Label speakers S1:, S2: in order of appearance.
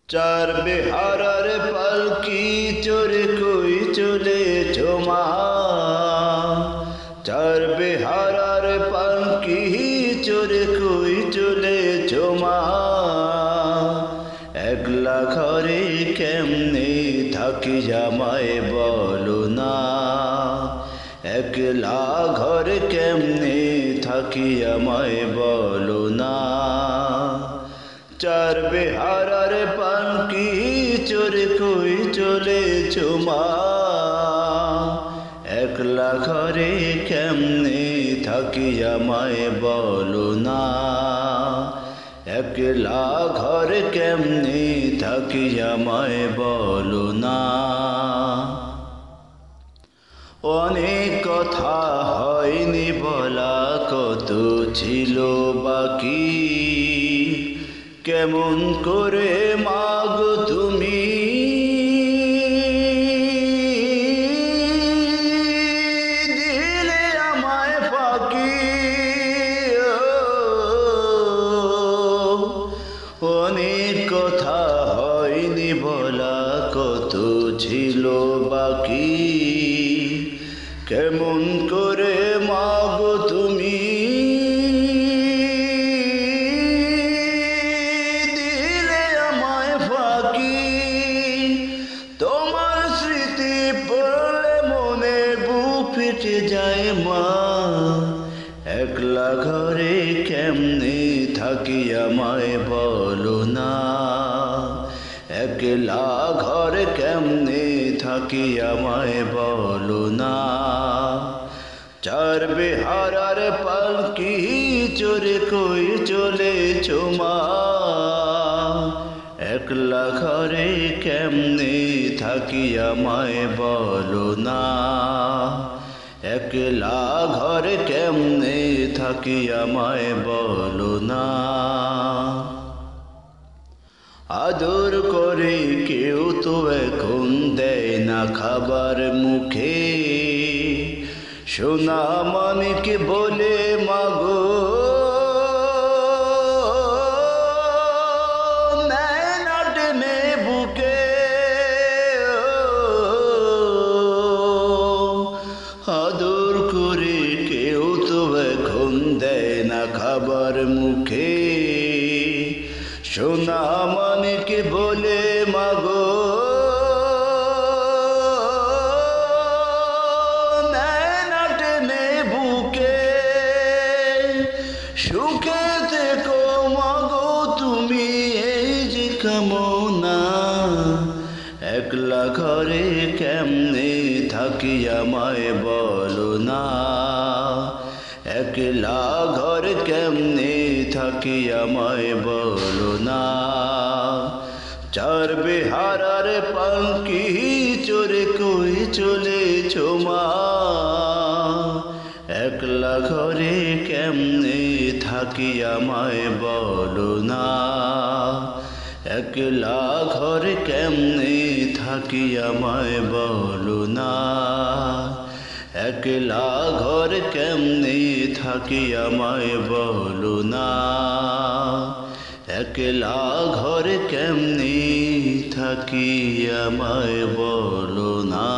S1: চার বেহারার পালকি চড়ে কই চলেছ মা, চার বেহারার পালকি চড়ে কই চলেছ মা। একলা ঘরে কেমনে থাকি জামাই বলো না, একলা ঘরে কেমনে থাকি আমায় বলো না। চার বেহারার পালকি চড়ে কই চলেছ মা, একলা ঘরে কেমনে থাকি আমায় বলো না, একলা ঘরে কেমনে থাকি আমায় বলো না। অনেক কথা হয়নি বলা, কত ছিল বাকি, কেমন করে মাগো তুমি দিলে আমায় ফাঁকি। অনেক কথা হয়নি বলা, কত ছিল বাকি, কেমন করে মাগো তুমি দিলে আমায় ফাঁকি। তোমার স্মৃতি পড়লে মনে বুক ফেটে যায় মা, একলা ঘরে কেমনে থাকি আমায় বলো না, একলা ঘরে কেমনে থাকি আমায় বলো না। চার বেহারার পালকি চড়ে কই চলেছ মা, একলা ঘরে কেমনে থাকি আমায় বলো না, একলা ঘরে কেমনে থাকি আমায় বলো না। আদর করে কেউ তো এখন দেয় না খাবার মুখে, সোনা মানিক বলে মাগো নেয় না টেনে বুকে। আদর করে কেউ তো এখন দেয় না খাবার মুখে, সোনা মানিক বলে মাগো নেয় না টেনে বুকে। সুখে থেকো মাগো তুমি এই যে কামনা, একলা ঘরে কেমনে থাকি আমায় বলো না, একলা ঘরে কেমনে থাকি আমায় বলো না। চার বেহারার পালকি চড়ে কই চলেছ মা, একলা ঘরে কেমনে থাকি আমায় বলো না, একলা ঘরে কেমনে থাকি আমায় বলো না, একলা ঘরে কেমনে থাকি আমায় বলো না, একলা ঘরে কেমনে থাকি আমায় বলো না।